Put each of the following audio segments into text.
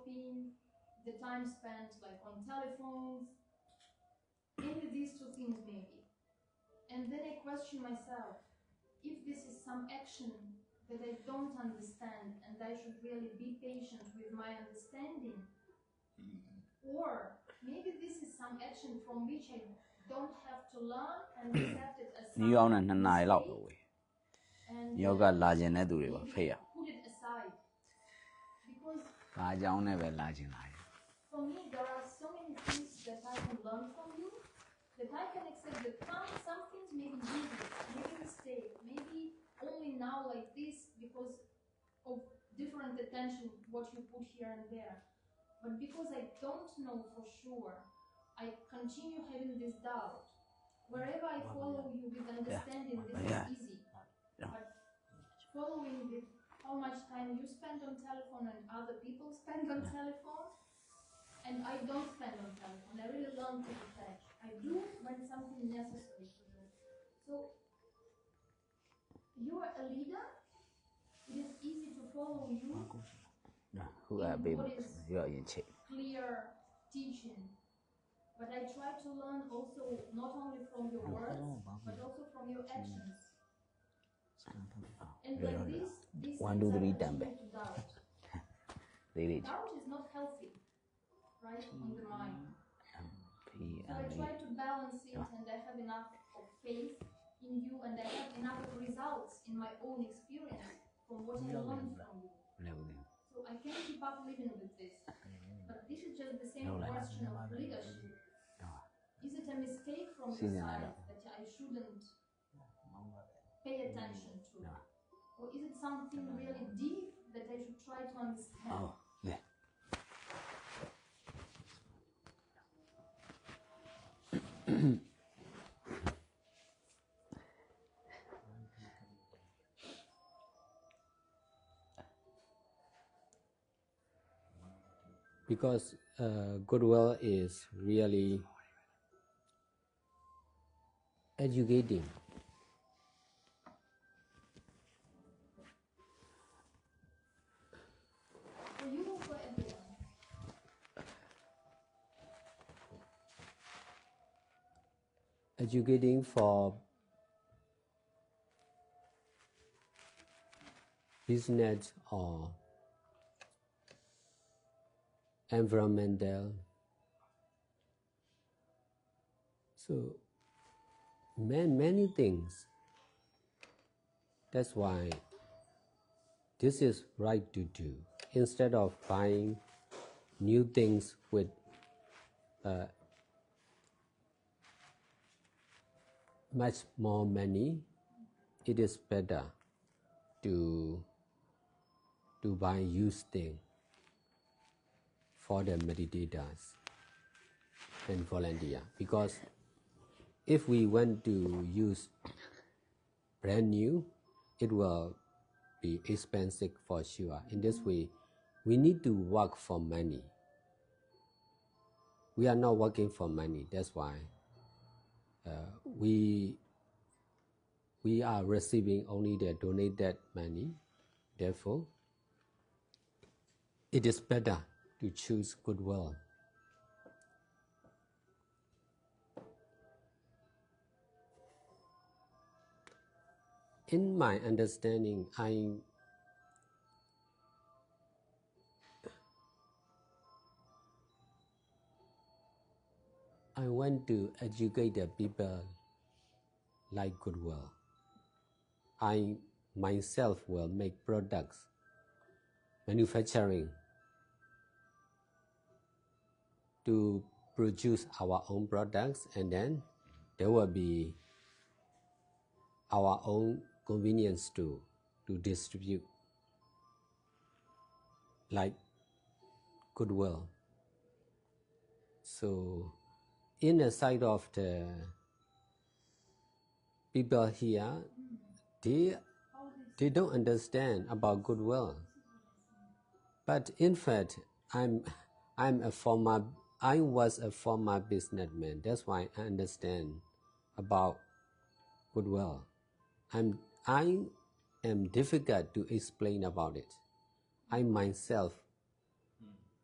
shopping, the time spent like on telephones, maybe these two things maybe. And then I question myself, if this is some action that I don't understand and I should really be patient with my understanding, or maybe this is some action from which I don't have to learn and accept it as some mistake, and put it aside. Because for me, there are so many things that I can learn from you, that I can accept that some things may be useless, maybe mistake, maybe only now like this because of different attention, what you put here and there. But because I don't know for sure, I continue having this doubt. Wherever I follow you with understanding, this is easy. But following with how much time you spend on telephone and other people spend on telephone, and I don't spend on telephone. I really learn to detach. I do when something necessary to do. So you are a leader. It is easy to follow you. What is clear teaching. But I try to learn also not only from your words, but also from your actions. And like this things I continue to doubt. Doubt is not healthy, right, on the mind. So I try to balance it, and I have enough of faith in you, and I have enough of results in my own experience from what I learned from you. So I can keep up living with this. But this is just the same question of leadership. Is it a mistake from your side that I shouldn't pay attention to? Or is it something really deep that I should try to understand? Because goodwill is really educating. For you or for everyone? Educating for business or environmental. So many things. That's why this is right to do. Instead of buying new things with much more money, it is better to buy used things for the meditators and volunteer. Because if we want to use brand new, it will be expensive for sure. In this way, we need to work for money. We are not working for money. That's why we are receiving only the donated money. Therefore, it is better to choose goodwill. In my understanding, I want to educate the people like goodwill. I myself will make products, manufacturing, to produce our own products, and then there will be our own convenience store to distribute, like goodwill. So in the side of the people here, they don't understand about goodwill. But in fact, I was a former businessman. That's why I understand about goodwill. I am difficult to explain about it. I myself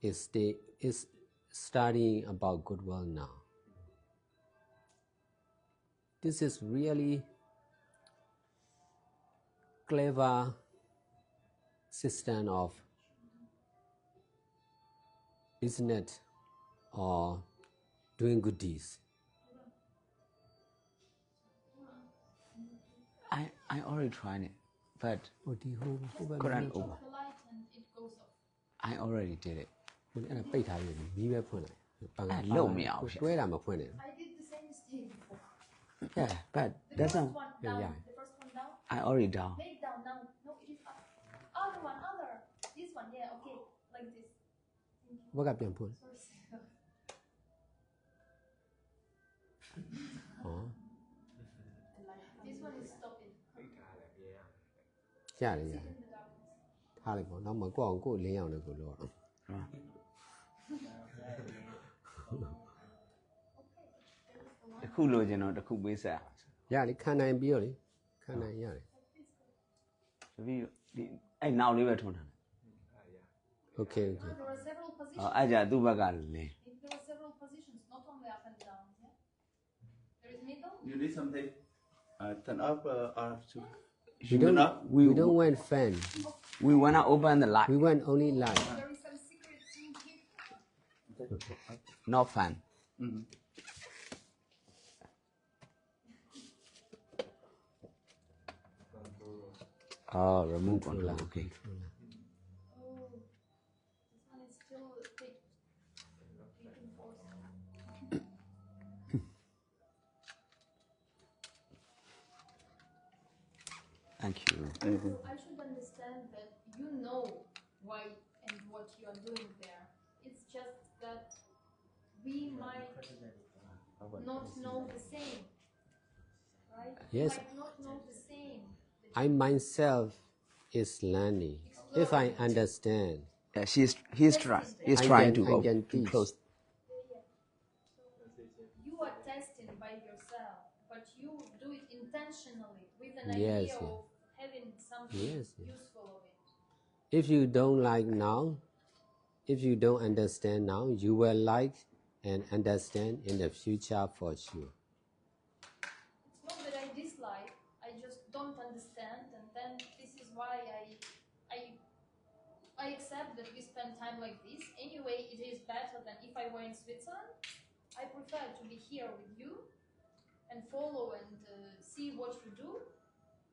is studying about goodwill now. This is really clever system of business or doing good deeds. I already tried it, but couldn't open. The light and it goes off. I already did it. အဲ့ဒါပိတ်ထားပြီမီးပဲဖွင့်လိုက်ပန်က အဲ့လုံးမရဘူး တွဲတာမဖွင့်နဲ့ I did the same mistake before. Yeah, but The that's first not. one down. yeah. The first one down. I already down. Make down now. No, it is up. Other one, other. This one, yeah, okay. Like this. Thank you. ဘက်ကပြန်ဖွင့် Sorry. ဟော This one is stopping. ရတယ်ရ Sit တယ် in the darkness. ထားလိုက်ပေါ့နောက်မှကိုယ့်အောင်ကိုယ်လင်းအောင်လည်းကိုလို့အောင် တစ်ခုလိုချင်တော့တစ်ခုပေးဆက် ရလေခံနိုင်ပြီးတော့လေခံနိုင်ရတယ် တပီးဒီအဲ့နောက်လေးပဲထွန်းထားတယ် okay okay There are several positions. အဲ့ကြသူ့ဘက်ကလင်း There are several positions, not only up and down. Yeah? There is middle. You need something? Turn up or to we don't up? we don't want fan we wanna open the light we want only light There is some secret thing here. not fan oh remove control okay Oh, this one is still thick. thank you I should understand that you know why and what you are doing there. It's just that we might not know the same, right? Yes. We might not know the same. I myself is learning if I understand yeah he's I trying can- to I can to teach. close You are testing by yourself, but you do it intentionally with an Yes, idea yes. of having something Yes, yes. useful of it. if you don't like now if you don't understand now you will like and understand in the future for sure It's not that I dislike, I just don't understand, and then this is why I accept that we spend time like this. Anyway, it is better than if I were in Switzerland. I prefer to be here with you and follow and see what you do.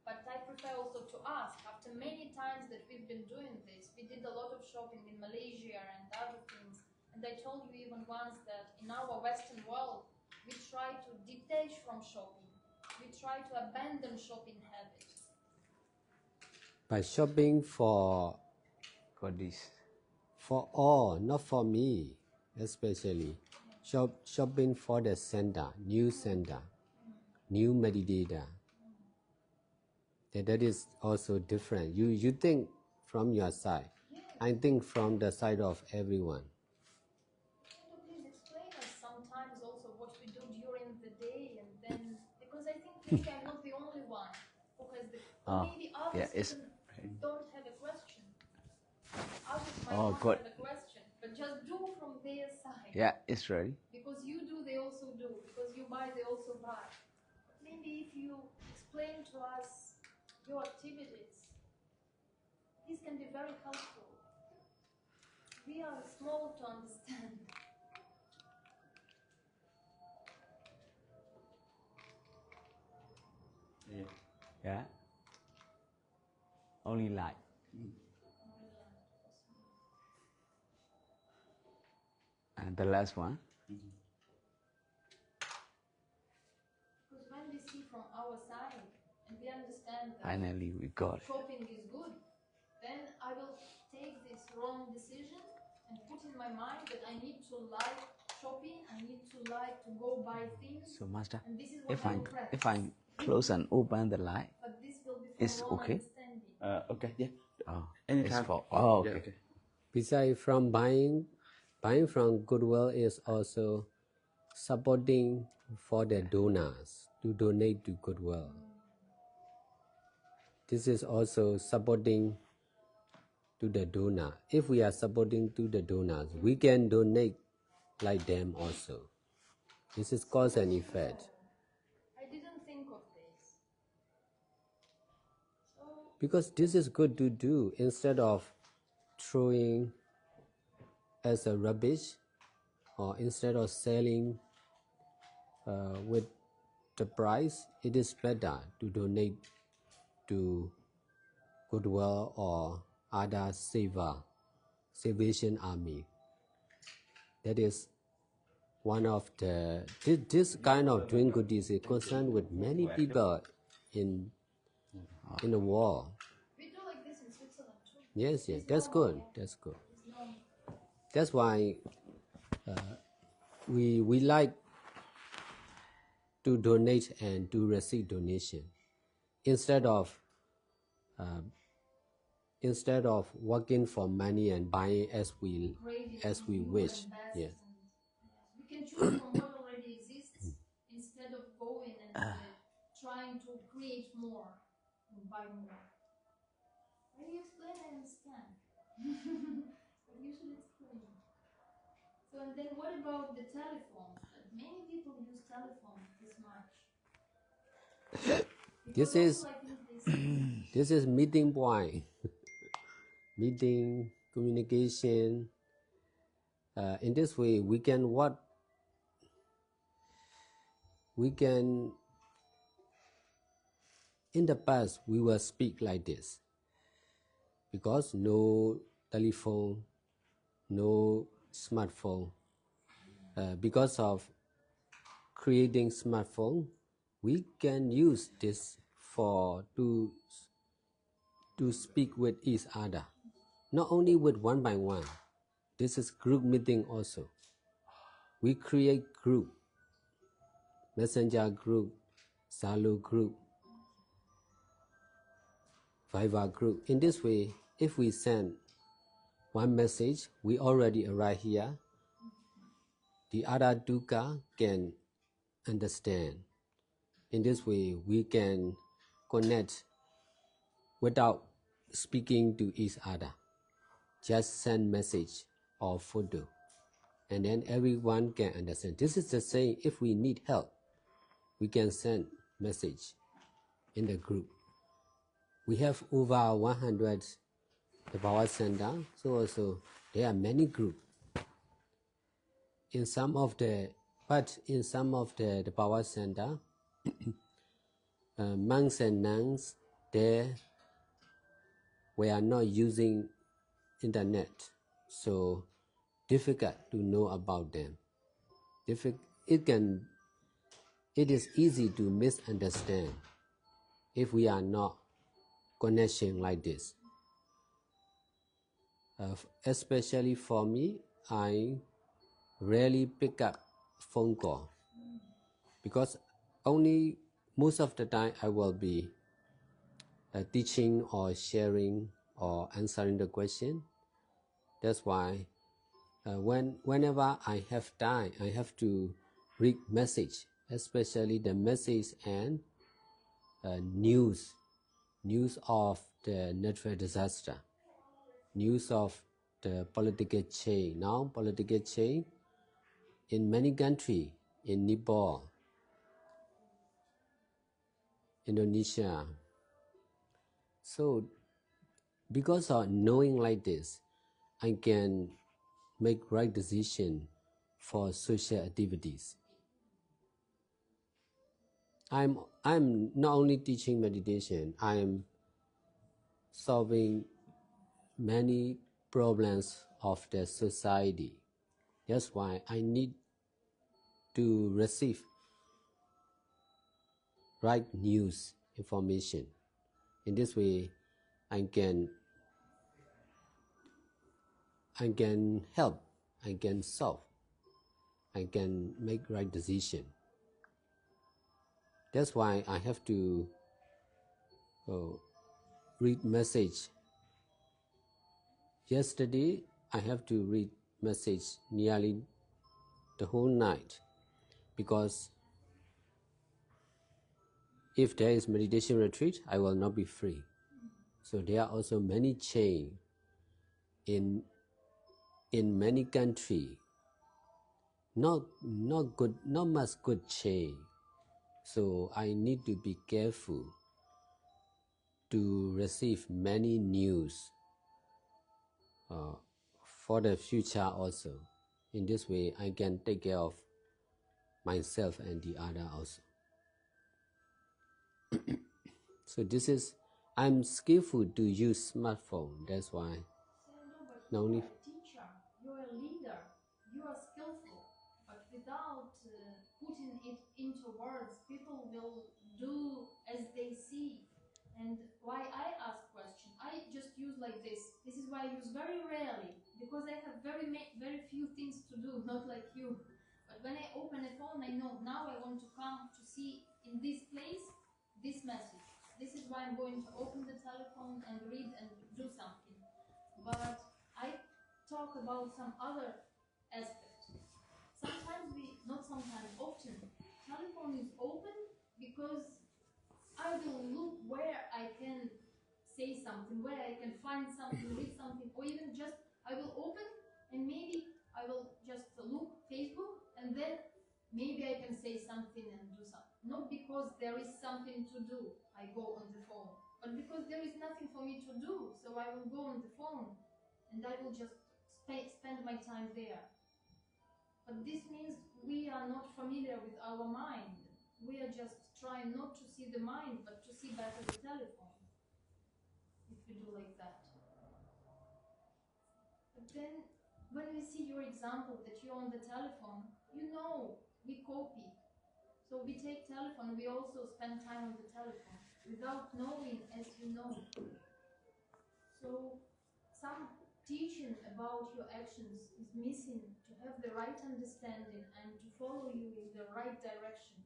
But I prefer also to ask. After many times that we've been doing this, we did a lot of shopping in Malaysia and other things. And I told you even once that in our Western world, we try to detach from shopping. We try to abandon shopping habits. but shopping for this all not for me especially shopping for the center new meditator that is also different you think from your side I think from the side of everyone Can you please explain us sometimes also what we do during the day and then, because I think maybe I'm not the only one who has the, maybe others yeah, it's- even don't have a question. Others might Oh, not good. have a question, but just do from their side. yeah it's ready Because you do, they also do. Because you buy, they also buy. Maybe if you explain to us your activities, this can be very helpful. We are small to understand. yeah only light and the last one Because when we see from our side and we understand that finally we got it shopping is good, then I will take this wrong decision and put in my mind that I need to like shopping, I need to like to go buy things, so master and this is what if I I will practice. if I close and open the light But this will be for It's wrong okay? understanding. Okay, yeah. oh Anytime. it's for oh Yeah, okay besides from buying from goodwill is also supporting for the donors to donate to goodwill this is also supporting to the donor. If we are supporting to the donors, we can donate like them also. This is cause and effect. I didn't think of this. So, Because this is good to do instead of throwing as a rubbish or instead of selling with the price, it is better to donate to Goodwill or other Salvation Army. That is one of the, this kind of doing good deeds is concerned with many people in the world. we do like this in Switzerland too. Yes, It's that's normal, good. yeah. That's good. It's normal. That's why we like to donate and to receive donation instead of working for money and buying as we Creating new wish. and best Yes. and we can choose from what already exists instead of going and trying to create more and buy more. When you explain, I understand. But you should explain. So, and then what about the telephone? Many people use telephone this much. This Because is- also, I think this This is meeting point. Meeting, communication. In this way, we can in the past, we will speak like this. Because no telephone, no smartphone. Because of creating smartphone, we can use this to speak with each other, not only with one by one. This is group meeting also. We create group, messenger group, Zalo group, Viber group. In this way, if we send one message, we already arrive here. The other dukkha can understand. In this way, we can connect without speaking to each other. Just send message or photo, and then everyone can understand. This is the same. If we need help, we can send message in the group. We have over 100 the power center, so also there are many groups. In some of the power center, monks and nuns there were not using internet, so difficult to know about them. It is easy to misunderstand if we are not connecting like this. Especially for me, I rarely pick up phone call because only most of the time I will be teaching or sharing or answering the question. That's why whenever I have time, I have to read message, especially the message and news of the natural disaster, news of the political change. Now political change in many countries, in Nepal, Indonesia. So because of knowing like this, I can make right decision for social activities. I'm not only teaching meditation, I'm solving many problems of the society. That's why I need to receive right news information. In this way, I can help, I can solve, I can make right decision. That's why I have to read message. Yesterday, I have to read message nearly the whole night because if there is meditation retreat, I will not be free. So there are also many chains in many countries, not much good change. So I need to be careful to receive many news for the future also. In this way, I can take care of myself and the other also. So this is, I'm skillful to use smartphone. That's why. No, but you're a teacher, you're a leader, you are skillful, but without putting it into words, people will do as they see. And why I ask question, I just use like this. This is why I use very rarely, because I have very few things to do, not like you. But when I open a phone, I know now I want to come to see in this place this message. This is why I'm going to open the telephone and read and do something. But I talk about some other aspect. Sometimes not sometimes, often, telephone is open because I will look where I can say something, where I can find something, read something, or even just I will open and maybe I will just look Facebook and then maybe I can say something and do something. Not because there is something to do, I go on the phone, but because there is nothing for me to do, so I will go on the phone and I will just spend my time there. But this means we are not familiar with our mind. We are just trying not to see the mind, but to see better the telephone, if we do like that. But then, when we see your example that you're on the telephone, you know, we copy. So we take telephone, we also spend time on the telephone, without knowing, as you know. So, some teaching about your actions is missing to have the right understanding and to follow you in the right direction.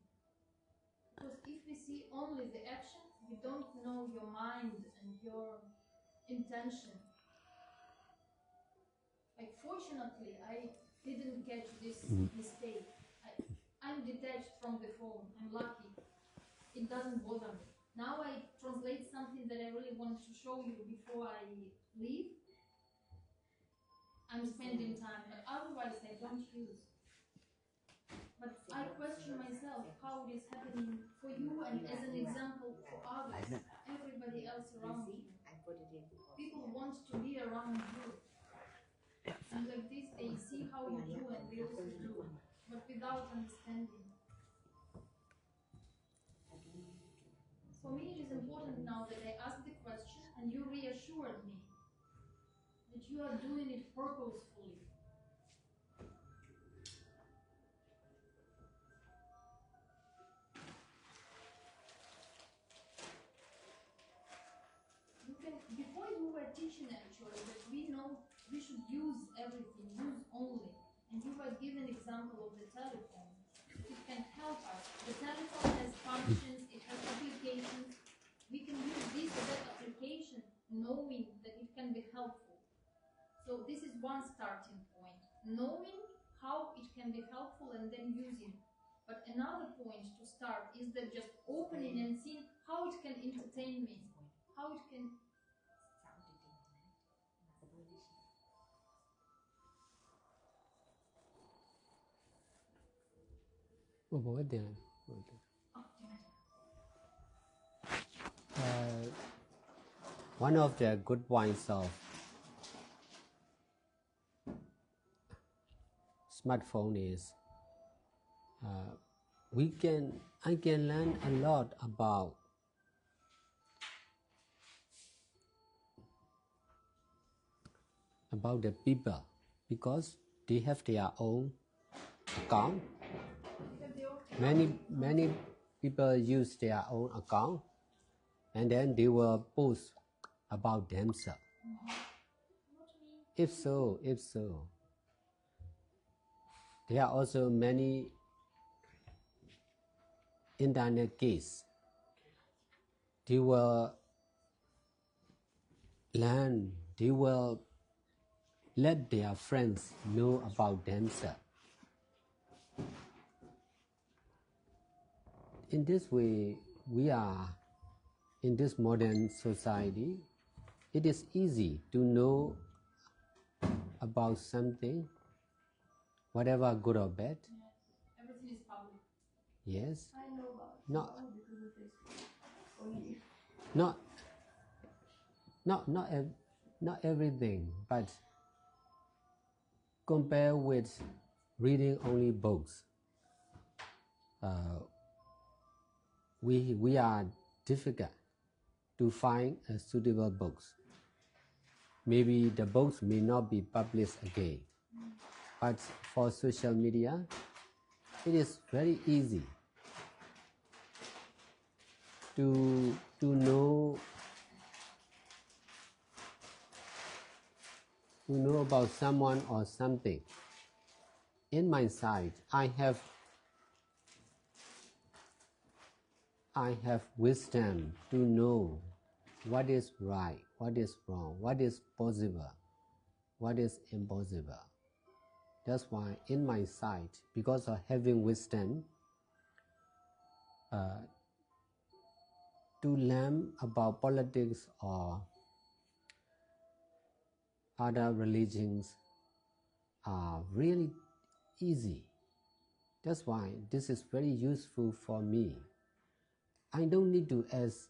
Because if we see only the action, we don't know your mind and your intention. Like, fortunately, I didn't catch this mistake. I'm detached from the phone. I'm lucky. It doesn't bother me. Now I translate something that I really want to show you before I leave. I'm spending time, but otherwise I don't use. But I question myself how it is happening for you and as an example for others, everybody else around you. People want to be around you. And like this, they see how you do and they also do, but without understanding. For me, it is important now that I asked the question and you reassured me that you are doing it purposefully. Before you were teaching actually that we know we should use everything, use only. And you were given example of the telephone. It can help us. The telephone has functions, it has applications. We can use this or that application knowing that it can be helpful. So this is one starting point. Knowing how it can be helpful and then using. But another point to start is that just opening and seeing how it can entertain me. How it can one of the good points of smartphone is I can learn a lot about the people because they have their own account. Many people use their own account and then they will post about themselves. If so, there are also many internet cases. They will learn, they will let their friends know about themselves. In this way, we are in this modern society. It is easy to know about something, whatever good or bad. Yes. Everything is public. Yes. I know about it. Not, All because of Facebook. Only. not, not everything, but compare with reading only books. We are difficult to find a suitable books. Maybe the books may not be published again, but for social media, it is very easy to know about someone or something. In my side, I have wisdom to know what is right, what is wrong, what is possible, what is impossible. That's why in my side, because of having wisdom, to learn about politics or other religions are really easy. That's why this is very useful for me. I don't need to ask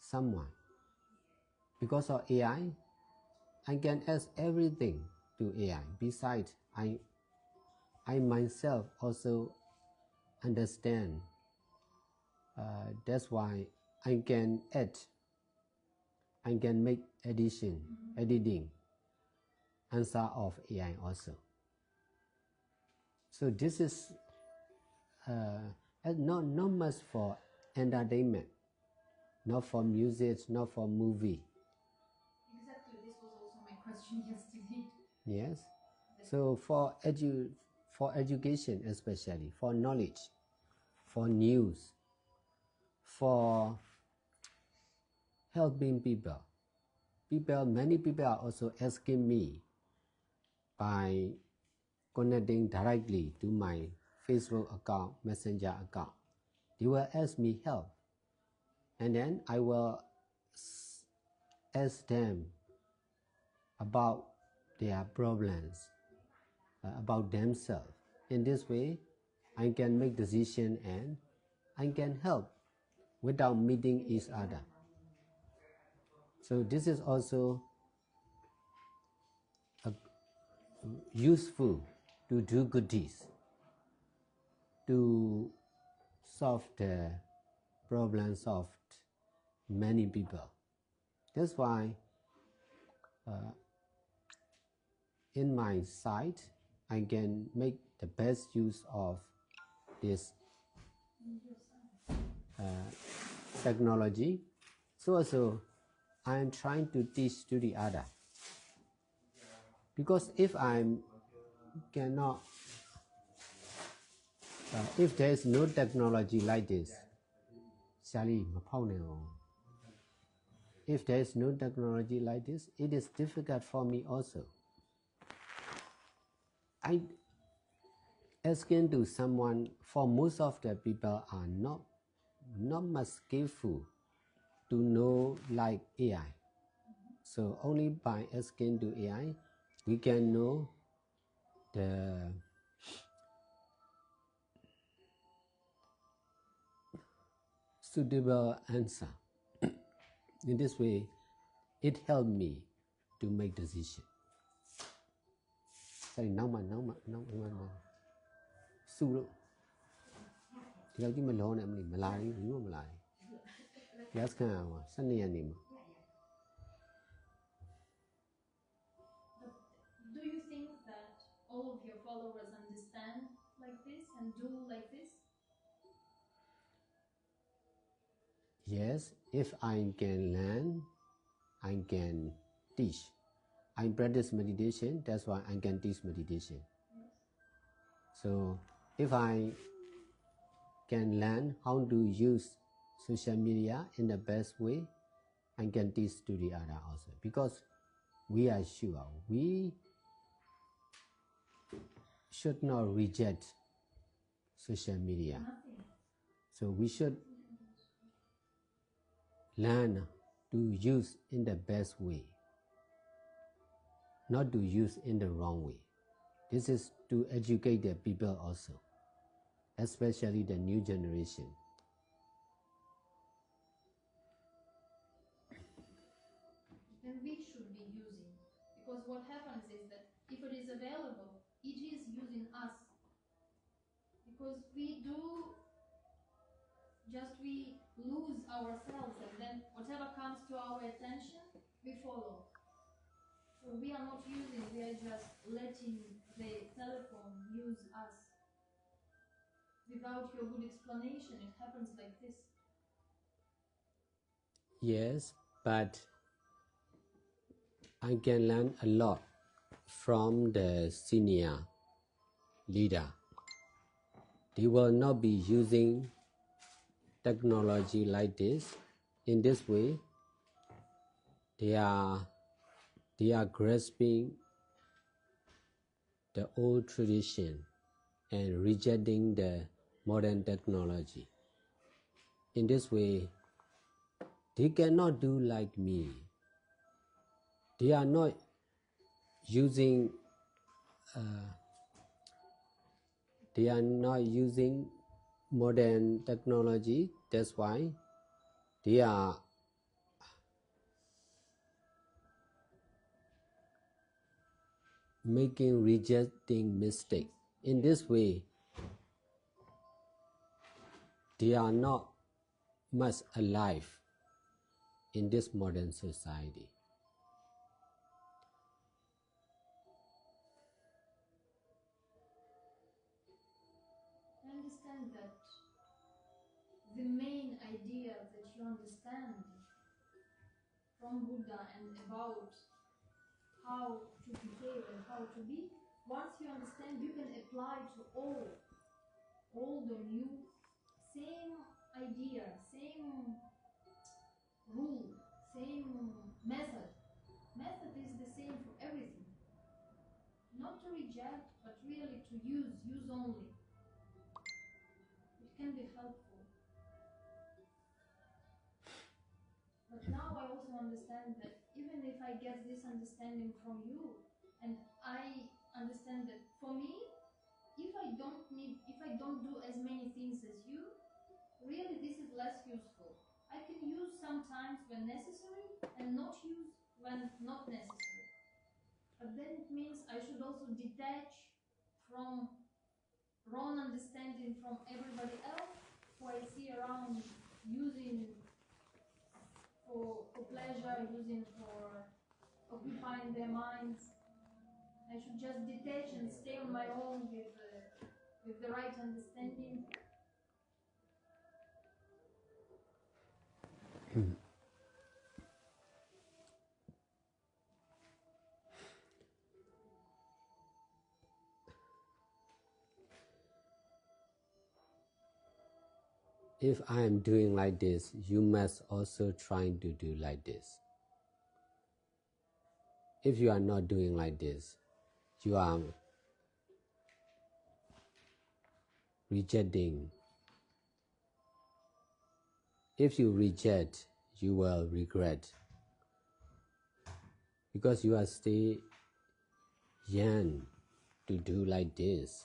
someone. Because of AI, I can ask everything to AI. Besides, I myself also understand. That's why I can make editing, answer of AI also. So this is not much for entertainment, not for music, not for movie. Exactly. This was also my question yesterday. Yes. So for education, especially for knowledge, for news, for helping people, many people are also asking me by connecting directly to my Facebook account, Messenger account. They will ask me help, and then I will ask them about their problems, about themselves. In this way, I can make decisions and I can help without meeting each other. So this is also useful to do good deeds, to solve the problems of many people. That's why in my site, I can make the best use of this technology. So also, I am trying to teach to the other. Because if I cannot, if there is no technology like this, if there is no technology like this, it is difficult for me also. I asking to someone, for most of the people are not much skillful to know like AI. So only by asking to AI, we can know the suitable answer. In this way, it helped me to make decision. Sorry, now Su thì đâu chứ mình lỗ này mình lại đi đúng không lại gas cả mà sân này anh Do you think that all of your followers understand like this and do like this? Yes, if I can learn, I can teach. I practice meditation, that's why I can teach meditation. Yes. So if I can learn how to use social media in the best way, I can teach to the other also. Because we are sure we should not reject social media. Nothing. So we should learn to use in the best way. not to use in the wrong way. This is to educate the people also, especially the new generation. Then we should be using, because what happens is that if it is available, it is using us. Because we lose ourselves, and then whatever comes to our attention, we follow. So we are not using, we are just letting the telephone use us. Without your good explanation, it happens like this. Yes, but I can learn a lot from the senior leader. They will not be using technology like this. In this way, they are grasping the old tradition and rejecting the modern technology. In this way, they cannot do like me. They are not using modern technology. That's why they are rejecting mistake. In this way, they are not much alive in this modern society. I understand that the main idea that you understand from Buddha and about how to behave and how to be, once you understand, you can apply to all the new, same idea, same rule, same method. Method is the same for everything. Not to reject, but really to use only. It can be helpful. But now I also understand that even if I get this understanding from you, and I understand that for me, if I don't do as many things as you, really this is less useful. I can use sometimes when necessary and not use when not necessary. But then it means I should also detach from wrong understanding from everybody else who I see around using for pleasure, using for occupying their minds. I should just detach and stay on my own with the right understanding. If I am doing like this, you must also try to do like this. If you are not doing like this, you are rejecting. If you reject, you will regret, because you are still young to do like this.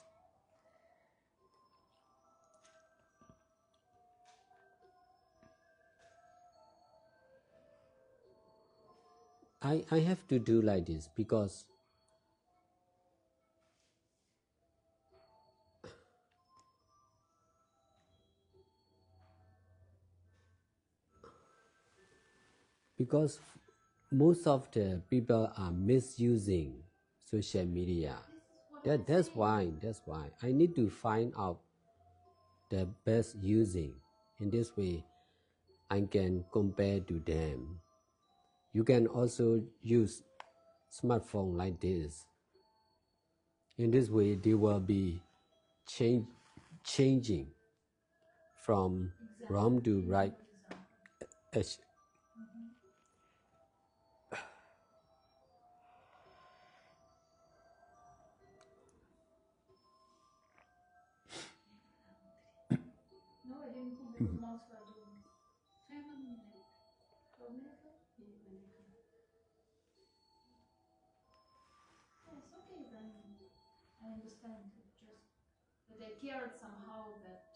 I have to do like this because most of the people are misusing social media. That's why I need to find out the best using. In this way, I can compare to them. You can also use smartphone like this. In this way, they will be changing from wrong to right. No, I didn't put the mouse for doing. 12 minutes? understand. It's just that I cared somehow that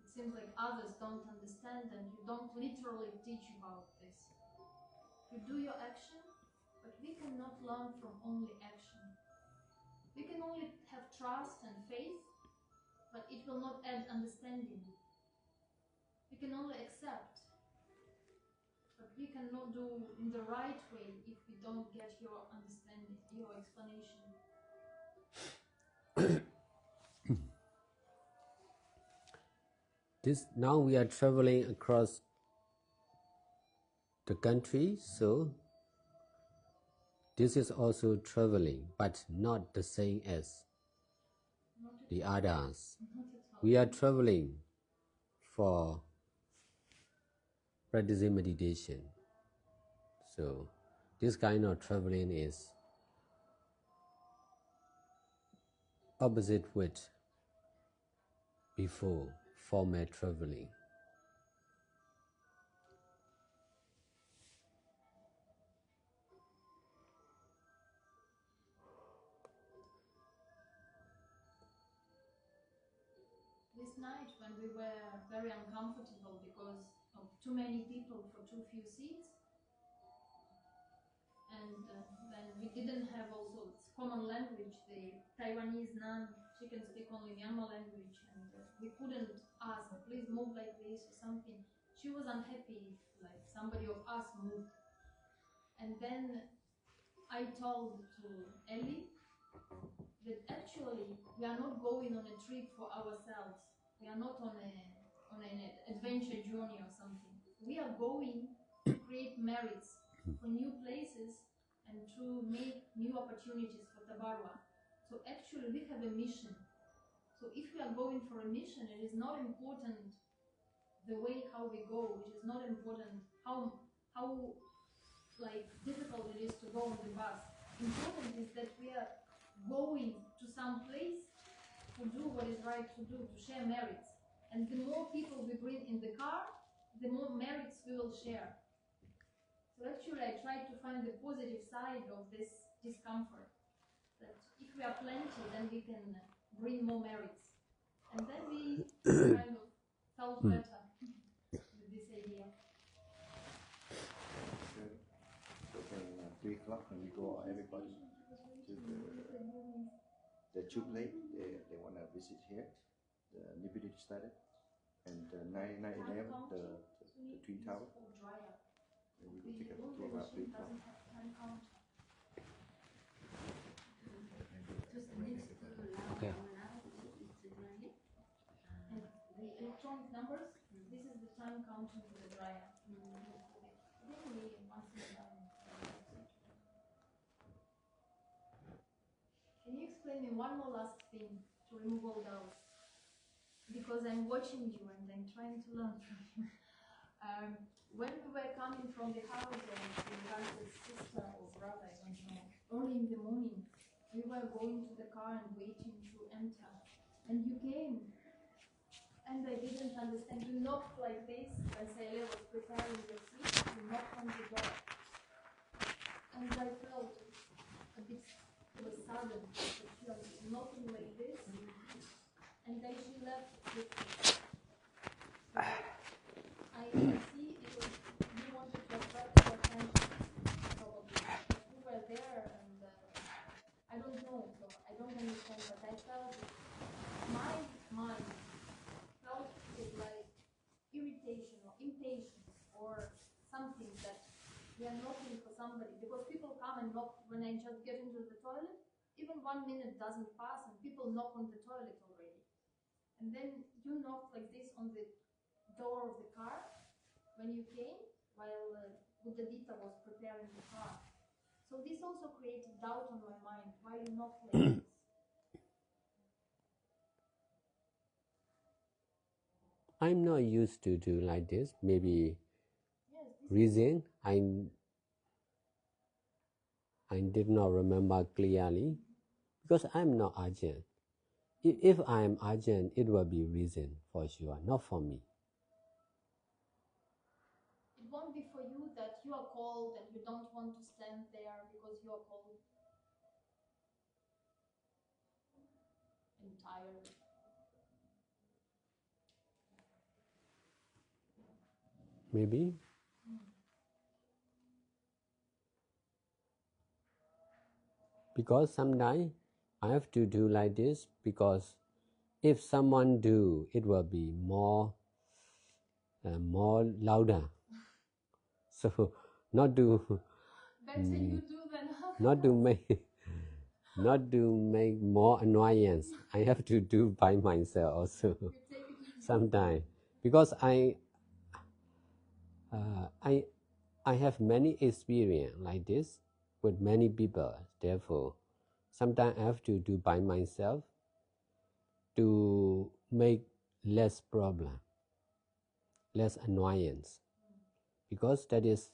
it seems like others don't understand and you don't literally teach about this. You do your action, but we cannot learn from only action. We can only have trust and faith, but it will not add understanding. We can only accept, but we cannot do in the right way if we don't get your understanding, your explanation. Now we are traveling across the country, so this is also traveling, but not the same as the others. We are traveling for practicing meditation. So this kind of traveling is opposite with before formal traveling. This night when we were very uncomfortable because of too many people for too few seats, and then we didn't have also its common language, the Taiwanese nun, she can speak only Myanmar language, and we couldn't ask, please move like this or something. She was unhappy if like somebody of us moved. And then I told to Ellie that actually we are not going on a trip for ourselves. We are not on an adventure journey or something. We are going to create merits for new places and to make new opportunities for Tabarwa. So actually we have a mission. So if we are going for a mission, it is not important the way how we go. It is not important how like difficult it is to go on the bus. Important is that we are going to some place to do what is right to do, to share merits. And the more people we bring in the car, the more merits we will share. So actually I try to find the positive side of this discomfort. That if we are plenty, then we can bring more merits. And then we kind of felt better with this idea. So from 3 o'clock when we go, everybody to the two place, they want to visit here, the Nibbidi study, and 9/11, the Twin Tower. And we will take a tour about 3 o'clock. Okay. And the electronic numbers, this is the time counting for the dryer. Can you explain me one more last thing to remove all doubts? Because I'm watching you and I'm trying to learn from you. When we were coming from the house of Vivance's sister or brother, I don't know, early in the morning, we were going to the car and waiting to enter. And you came. And I didn't understand. You knocked like this when Saile was preparing the seat. You knocked on the door. And I felt a bit sudden that she was knocking like this. And then she left with me. I see it was, you wanted to attract your attention, probably. But we were there and I don't know, so I don't understand, but I felt it. My mind felt it like irritation or impatience or something that we are knocking for somebody. Because people come and knock when I just get into the toilet, even 1 minute doesn't pass and people knock on the toilet already. And then you knocked like this on the door of the car when you came while Buddha was preparing the car. So this also created doubt on my mind. Why you knocked like this? I'm not used to do like this. Maybe Yes, reason I did not remember clearly because I'm not urgent. If I'm urgent, it will be reason for sure, not for me. it won't be for you that you are cold and you don't want to stand there because you are cold. entirely. Maybe. Because sometimes I have to do like this, because if someone do, it will be more louder. So not to Better you do than others. not to make more annoyance, I have to do by myself also. You take it easy. Sometimes, because I have many experience like this with many people. Therefore, sometimes I have to do by myself to make less problem, less annoyance, because that is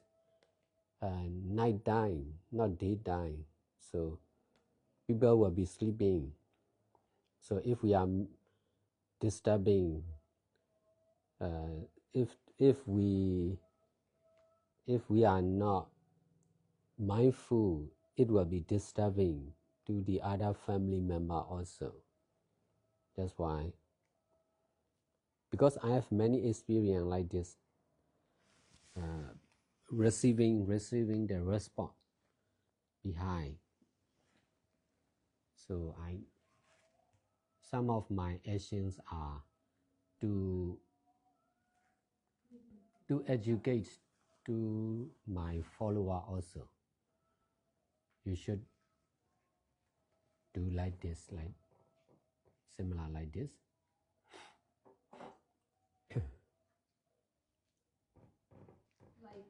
night time, not daytime. So people will be sleeping. So if we are disturbing, if we are not mindful, it will be disturbing to the other family member also. That's why, because I have many experience like this, receiving the response behind. So some of my actions are to educate to my follower also. You should do like this, like similar like this. Like,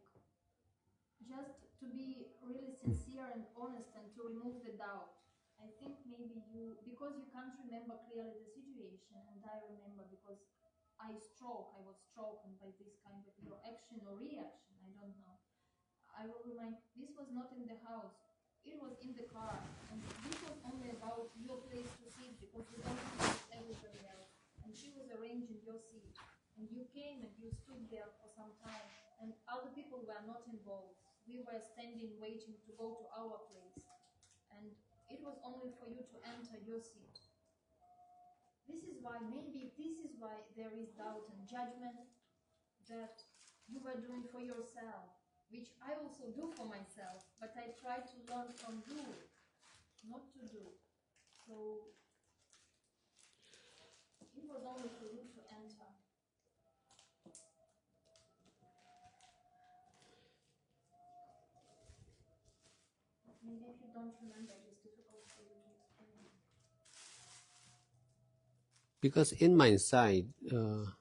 just to be really sincere and honest and to remove the doubt. I think maybe because you can't remember clearly the situation, and I remember because I was struck by this kind of your action or reaction, I don't know. I will remind, this was not in the house, it was in the car, and this was only about your place to sit, because you don't sit everybody else, and she was arranging your seat, and you came and you stood there for some time, and other people were not involved. We were standing waiting to go to our place, and it was only for you to enter your seat. This is why there is doubt and judgment, that you were doing for yourself, which I also do for myself, but I try to learn from you not to do. So it was only for you to enter. Maybe if you don't remember, it is difficult for you to explain. Because in my side, Can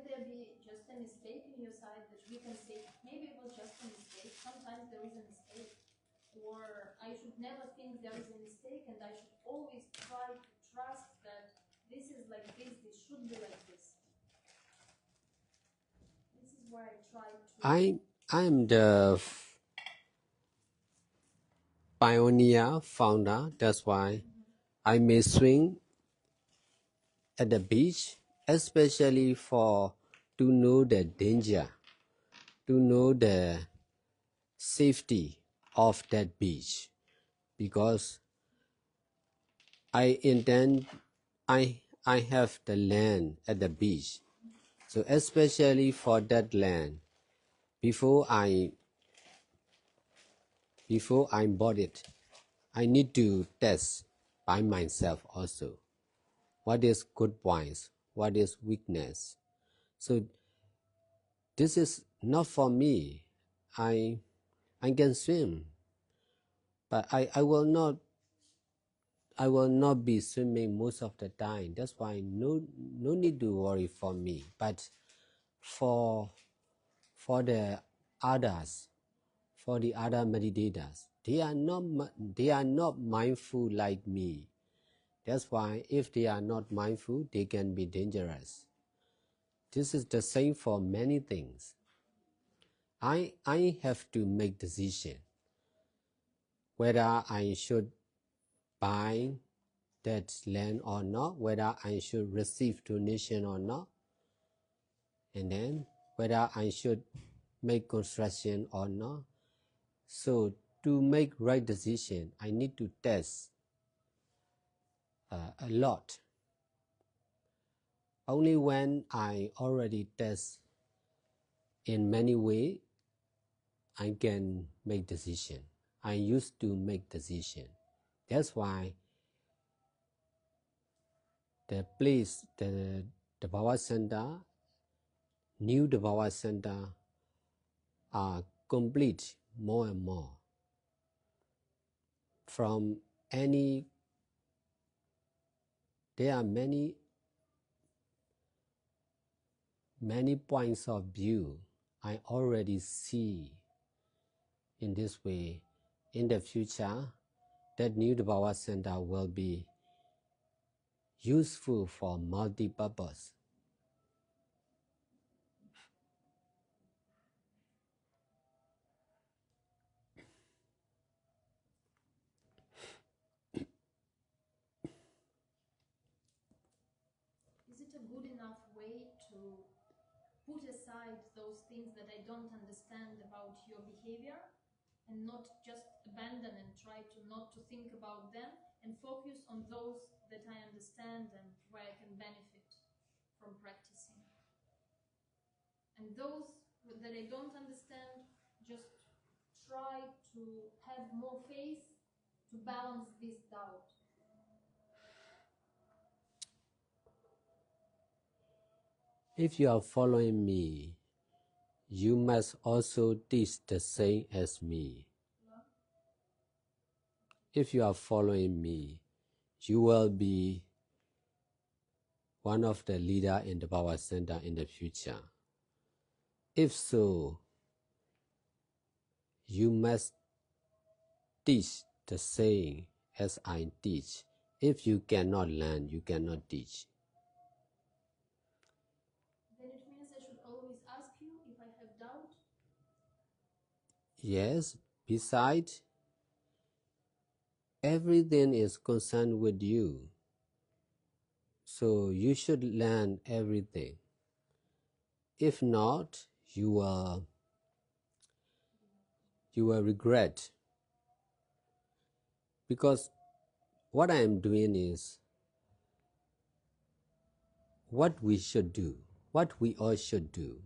there be just a mistake in your side that we can say, maybe it was just a mistake? Sometimes there is a mistake. Or I should never think there is a mistake, and I should always try to trust that this is like this should be like this. This is where I try to... I am the pioneer founder. That's why I may swing at the beach, especially to know the danger, to know the safety of that beach, because I have the land at the beach. So especially for that land, before I bought it, I need to test by myself also. What is good points? What is weakness? So this is not for me. I can swim, but I will not be swimming most of the time. That's why no need to worry for me. But for the others, for the other meditators, they are not mindful like me. That's why if they are not mindful, they can be dangerous. This is the same for many things. I have to make decision whether I should buy that land or not, whether I should receive donation or not. and then whether I should make construction or not. So to make right decision, I need to test a lot. Only when I already test in many ways, I can make decision. I used to make decision. That's why the place, the power center, new power center are complete more and more. From any, there are many points of view I already see in this way. In the future, that new power center will be useful for multi-purpose. Is it a good enough way to put aside those things that I don't understand about your behavior and not just abandon and try to not to think about them and focus on those that I understand and where I can benefit from practicing? And those that I don't understand, just try to have more faith to balance this doubt. If you are following me, you must also teach the same as me. If you are following me, you will be one of the leaders in the power center in the future. If so, you must teach the same as I teach. If you cannot learn, you cannot teach. Then it means I should always ask you if I have doubt? Yes, besides, everything is concerned with you. So you should learn everything. If not, you will regret. Because what I am doing is what we should do, what we all should do.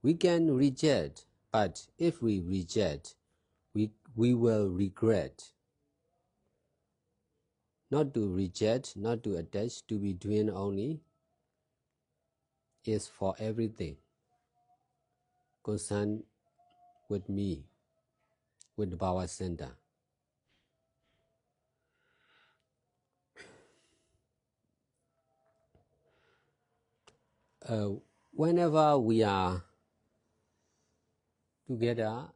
We can reject, but if we reject, we will regret. Not to reject, not to attach, to be doing only is for everything concerned with me, with the power center. Whenever we are together,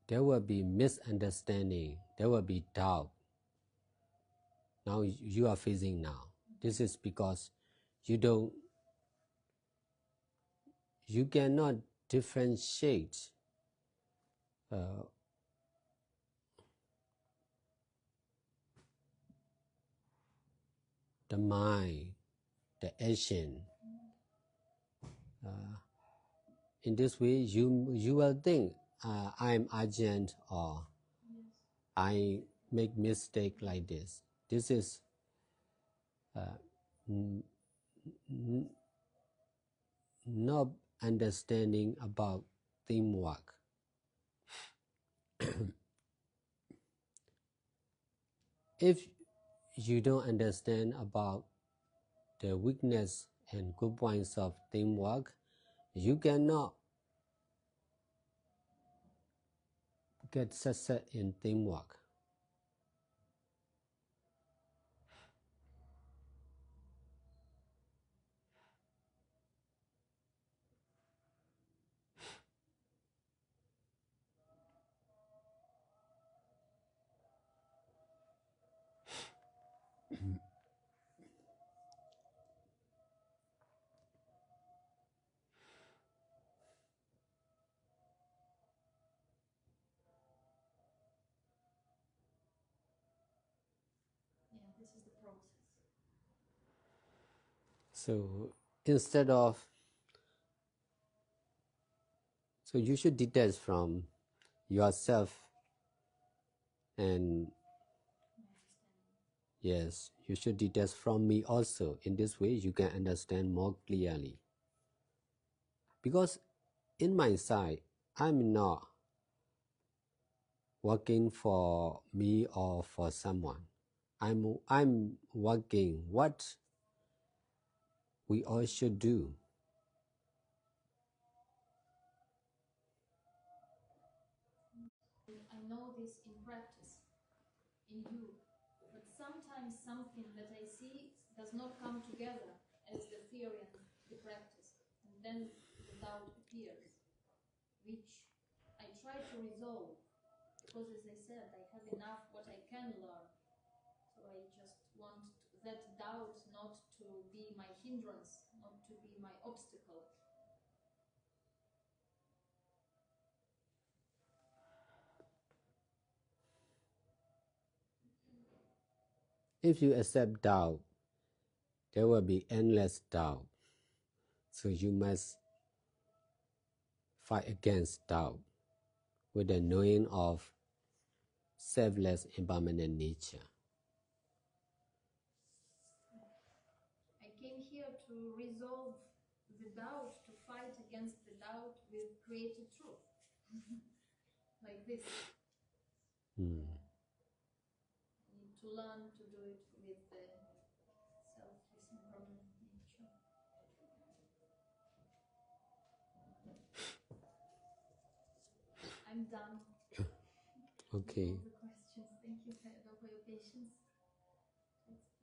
there will be misunderstanding, there will be doubt. Now you are facing now. This is because you cannot differentiate the mind, the action. In this way, you will think I'm urgent or I make mistake like this. This is not understanding about teamwork. If you don't understand about the weakness and good points of teamwork, you cannot get success in teamwork. This is the process. So instead of, so you should detach from yourself, and yes, you should detach from me also. In this way you can understand more clearly. Because in my side, I'm not working for me or for someone. I'm working what we all should do. I know this in practice, in you, but sometimes something that I see does not come together as the theory and the practice, and then the doubt appears, which I try to resolve, because as I said, I have enough what I can learn, so I just want that doubt not to be my hindrance, not to be my obstacle. If you accept doubt, there will be endless doubt. So you must fight against doubt with the knowing of selfless impermanent nature. I came here to resolve the doubt, to fight against the doubt with created truth. Like this. I need to learn to do it with the selfless impermanent nature. I'm done. Okay.